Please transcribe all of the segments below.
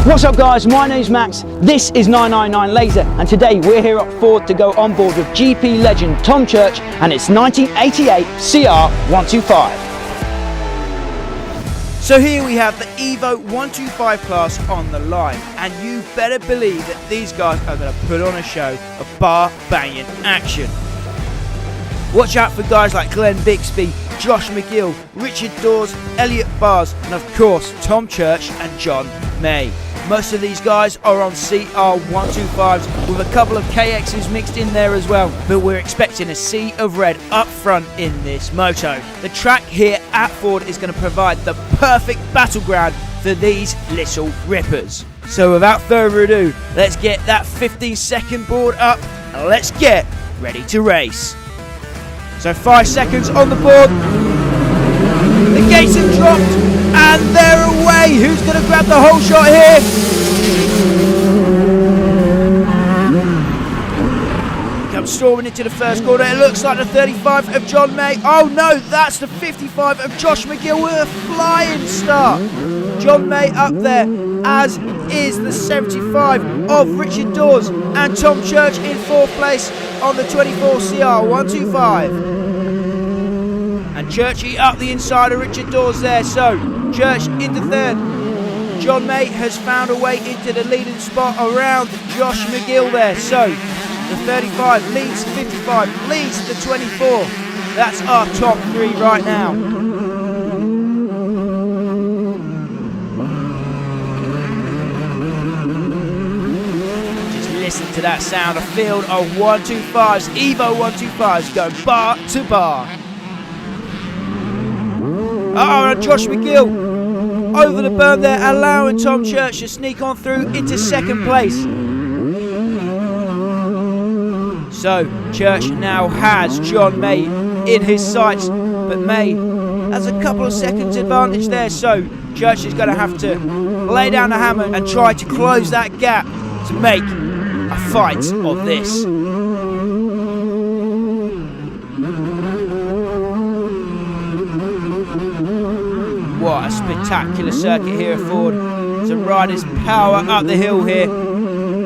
What's up guys, my name's Max, this is 999 Laser, and today we're here at Ford to go on board with GP legend Tom Church and its 1988 CR125. So here we have the EVO 125 class on the line, and you better believe that these guys are going to put on a show of bar-banging action. Watch out for guys like Glenn Bixby, Josh McGill, Richard Dawes, Elliot Bars, and of course Tom Church and John May. Most of these guys are on CR125s with a couple of KXs mixed in there as well, but we're expecting a sea of red up front in this moto. The track here at Ford is going to provide the perfect battleground for these little rippers. So without further ado, let's get that 15-second board up and let's get ready to race. So 5 seconds on the board. The gates have dropped and they're away. Who's going to grab the whole shot here? Comes storming into the first corner. It looks like the 35 of John May. Oh no, that's the 55 of Josh McGill with a flying start. John May up there, as is the 75 of Richard Dawes, and Tom Church in 4th place on the 24 CR125. And Churchy up the inside of Richard Dawes there, so Church into 3rd. John May has found a way into the leading spot around Josh McGill there, so the 35 leads the 55, leads the 24. That's our top 3 right now. Just listen to that sound, a field of 125s, EVO 125s going bar to bar. And Josh McGill over the berm there, allowing Tom Church to sneak on through into 2nd place. So Church now has John May in his sights, but May has a couple of seconds advantage there, so Church is going to have to lay down the hammer and try to close that gap to make a fight of this. What a spectacular circuit here at Ford. Some riders power up the hill here.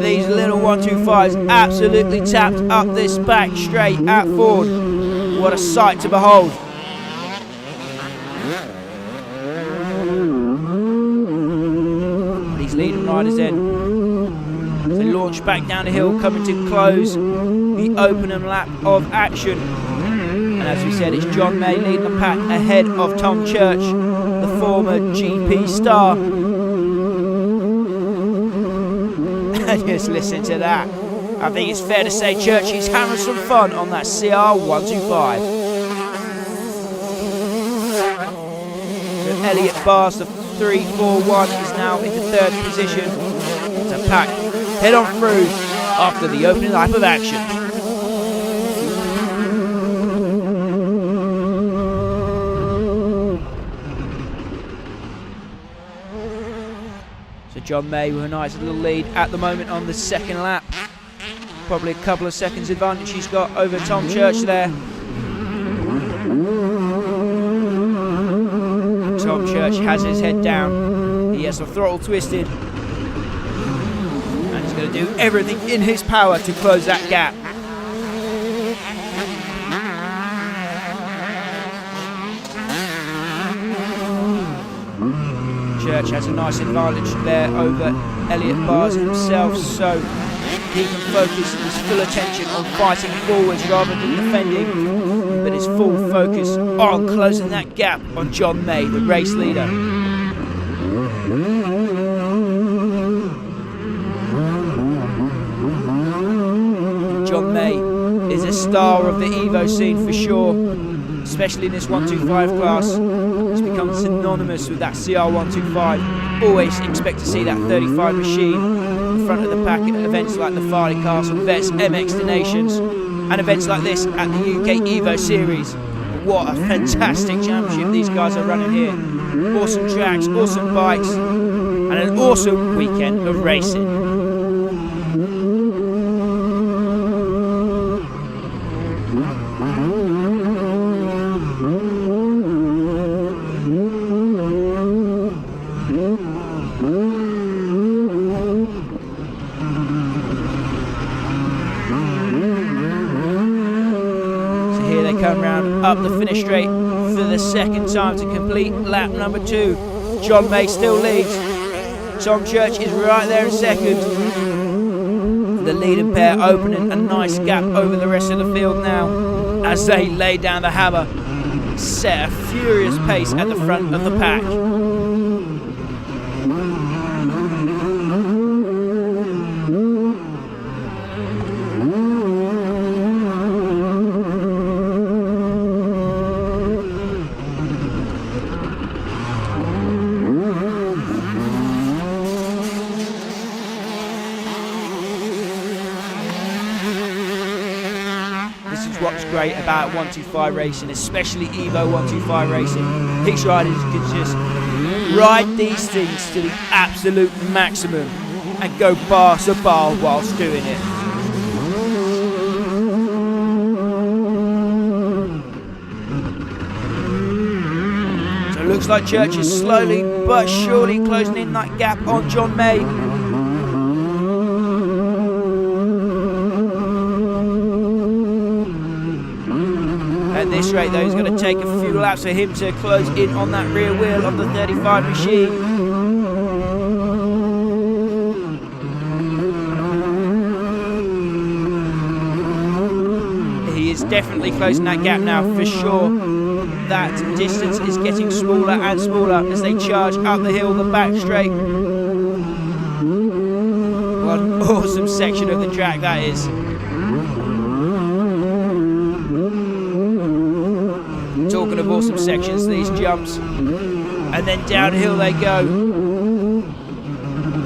These little 125s absolutely tapped up this back straight at Ford. What a sight to behold. These leading riders then, they launch back down the hill, coming to close the opening lap of action. And as we said, it's John May leading the pack ahead of Tom Church, the former GP star. Just listen to that. I think it's fair to say Church is having some fun on that CR125. So Elliot Bars, the 341, is now into 3rd position. To pack head on through after the opening lap of action. John May with a nice little lead at the moment on the 2nd lap. Probably a couple of seconds advantage he's got over Tom Church there. Tom Church has his head down. He has the throttle twisted. And he's going to do everything in his power to close that gap. Church has a nice advantage there over Elliot Bars himself, so he can focus his full attention on fighting forwards rather than defending, but his full focus on closing that gap on John May, the race leader. John May is a star of the EVO scene for sure, especially in this 125 class. It's become synonymous with that CR125. Always expect to see that 35 machine in front of the pack at events like the Farley Castle Vets MX Nations and events like this at the UK EVO Series. What a fantastic championship these guys are running here. Awesome tracks, awesome bikes, and an awesome weekend of racing. turn round up the finish straight for the second time to complete lap number 2. John May still leads. Tom Church is right there in second. The leading pair opening a nice gap over the rest of the field now as they lay down the hammer, set a furious pace at the front of the pack. What's great about 125 racing, especially EVO 125 racing. These riders can just ride these things to the absolute maximum and go bar to bar whilst doing it. So it looks like Church is slowly but surely closing in that gap on John May. At this rate though, he's going to take a few laps for him to close in on that rear wheel of the 35 machine. He is definitely closing that gap now for sure. That distance is getting smaller and smaller as they charge up the hill, the back straight. What an awesome section of the track that is. Talking of awesome sections, these jumps, and then downhill they go.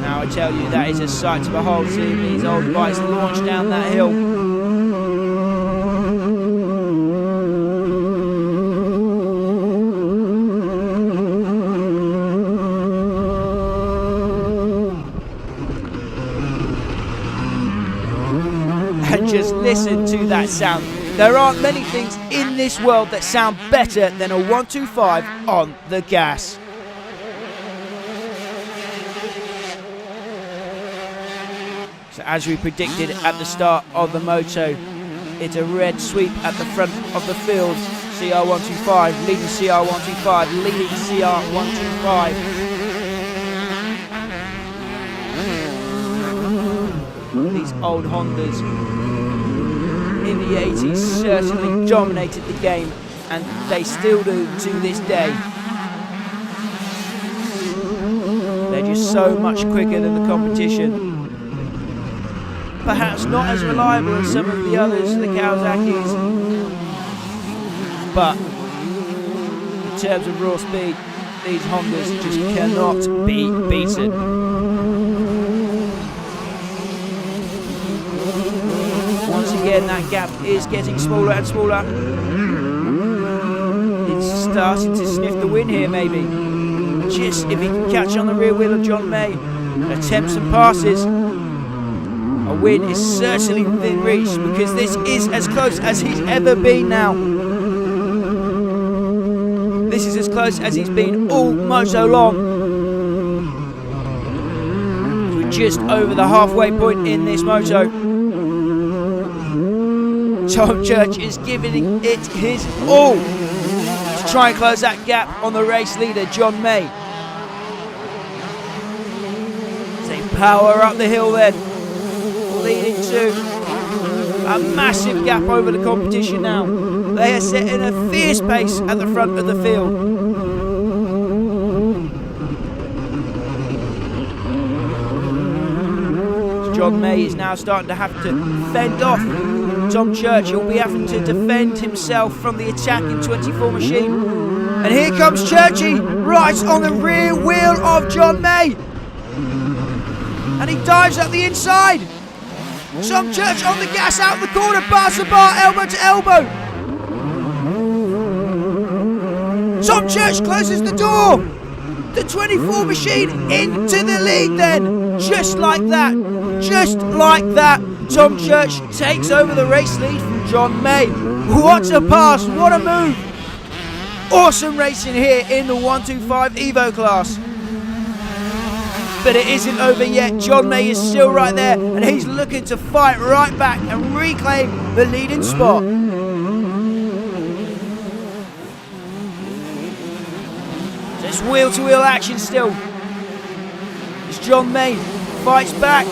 Now I tell you, that is a sight to behold, seeing these old bikes launch down that hill. And just listen to that sound. There aren't many things in this world that sound better than a 125 on the gas. So as we predicted at the start of the moto, it's a red sweep at the front of the field. CR125 leading CR125, leading CR125. These old Hondas in the 80s certainly dominated the game, and they still do to this day. They're just so much quicker than the competition. Perhaps not as reliable as some of the others, the Kawasaki's, but in terms of raw speed, these Hondas just cannot be beaten. Again, that gap is getting smaller and smaller. It's starting to sniff the win here, maybe. Just if he can catch on the rear wheel of John May, attempt some passes, a win is certainly within reach, because this is as close as he's ever been now. This is as close as he's been all moto long. We're just over the halfway point in this moto. Tom Church is giving it his all to try and close that gap on the race leader, John May. They power up the hill then, leading to a massive gap over the competition now. They are setting a fierce pace at the front of the field. John May is now starting to have to fend off Tom Church. He'll be having to defend himself from the attacking 24 machine. And here comes Churchy, right on the rear wheel of John May. And he dives up the inside. Tom Church on the gas, out the corner, bar to bar, elbow to elbow. Tom Church closes the door. The 24 machine into the lead then. Just like that. Just like that. Tom Church takes over the race lead from John May. What a pass, what a move. Awesome racing here in the 125 EVO class. But it isn't over yet. John May is still right there, and he's looking to fight right back and reclaim the leading spot. It's wheel-to-wheel action still. It's John May, fights back.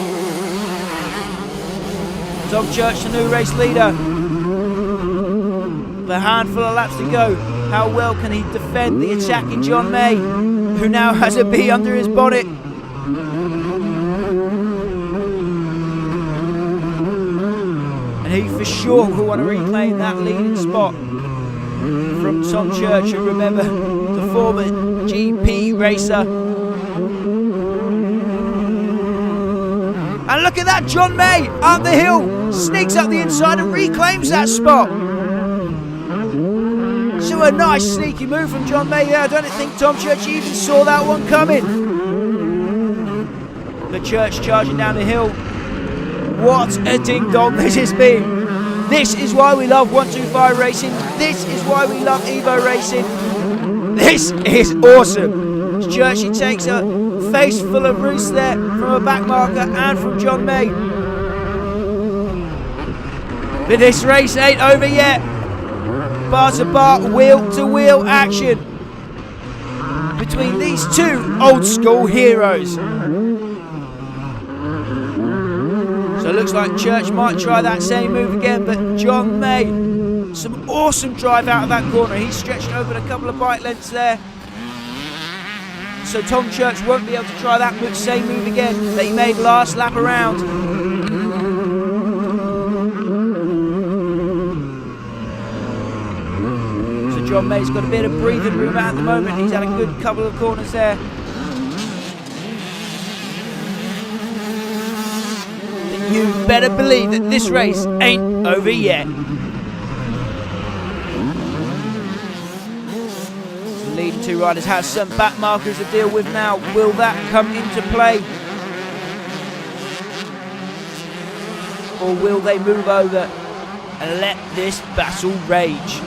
Tom Church, the new race leader. With a handful of laps to go, how well can he defend the attacking John May, who now has a bee under his bonnet? And he for sure will want to reclaim that leading spot from Tom Church, who, remember, the former GP racer. And look at that, John May up the hill, sneaks up the inside and reclaims that spot. So a nice sneaky move from John May there. I don't think Tom Church even saw that one coming. The Church charging down the hill. What a ding-dong this has been. This is why we love 125 racing. This is why we love EVO racing. This is awesome. Church, he takes a face full of roost there from a back marker and from John May. But this race ain't over yet. Bar to bar, wheel to wheel action between these two old school heroes. So it looks like Church might try that same move again, but John May, some awesome drive out of that corner. He's stretched over a couple of bike lengths there. So Tom Church won't be able to try that same move again that he made last lap around. So John May's got a bit of breathing room at the moment. He's had a good couple of corners there. You better believe that this race ain't over yet. The leading two riders have some back markers to deal with now. Will that come into play? Or will they move over and let this battle rage?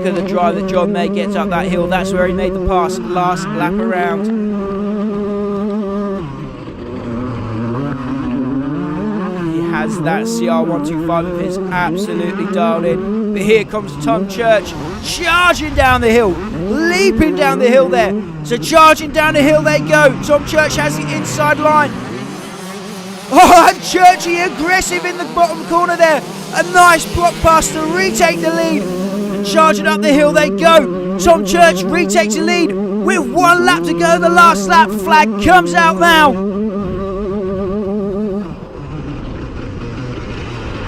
The drive that John May gets up that hill, that's where he made the pass last lap around. He has that CR125 of his absolutely dialed in. But here comes Tom Church, charging down the hill, leaping down the hill there. So charging down the hill they go. Tom Church has the inside line. Oh, and Churchy aggressive in the bottom corner there. A nice block pass to retake the lead. Charging up the hill they go. Tom Church retakes the lead with 1 lap to go. The last lap flag comes out now.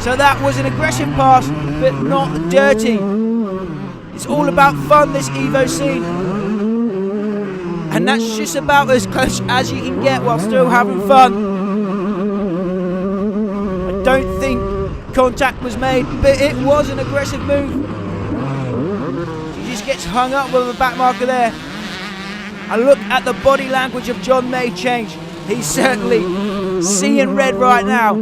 So that was an aggressive pass, but not dirty. It's all about fun, this EVO scene. And that's just about as close as you can get while still having fun. I don't think contact was made, but it was an aggressive move. Gets hung up with the back marker there. And look at the body language of John May change. He's certainly seeing red right now.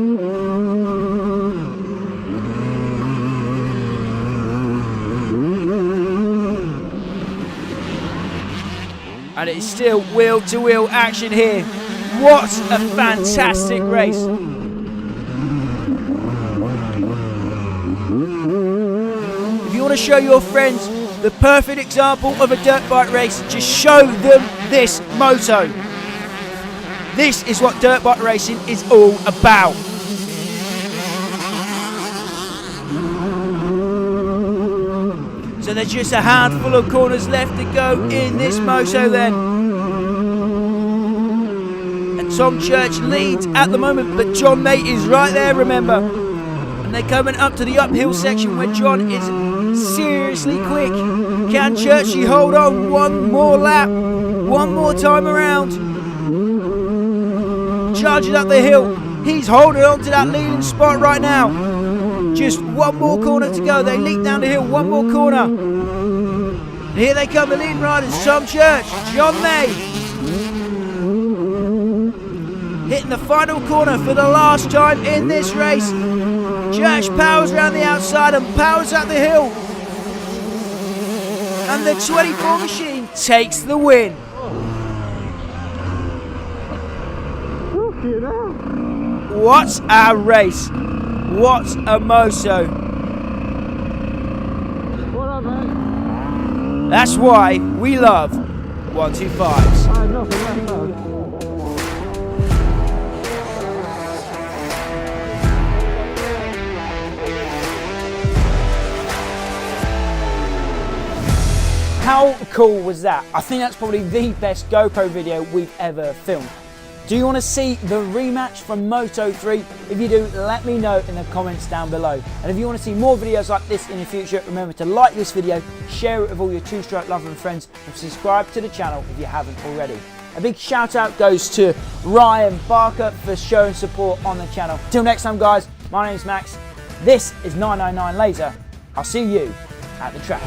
And it's still wheel to wheel action here. What a fantastic race. If you want to show your friends the perfect example of a dirt bike race, just show them this moto. This is what dirt bike racing is all about. So there's just a handful of corners left to go in this moto then. And Tom Church leads at the moment, but John May is right there, remember. And they're coming up to the uphill section where John is seriously quick. Can Churchy hold on one more lap? One more time around. Charging up the hill. He's holding on to that leading spot right now. Just one more corner to go. They leap down the hill. One more corner. And here they come, the leading riders. Tom Church, John May. Hitting the final corner for the last time in this race. Church powers around the outside and powers up the hill. And the 24 machine takes the win. What a race. What a moto. That's why we love 125s. How cool was that? I think that's probably the best GoPro video we've ever filmed. Do you want to see the rematch from Moto 3? If you do, let me know in the comments down below. And if you want to see more videos like this in the future, remember to like this video, share it with all your two-stroke lovers and friends, and subscribe to the channel if you haven't already. A big shout out goes to Ryan Barker for showing support on the channel. Till next time guys, my name is Max. This is 999 Laser. I'll see you at the track.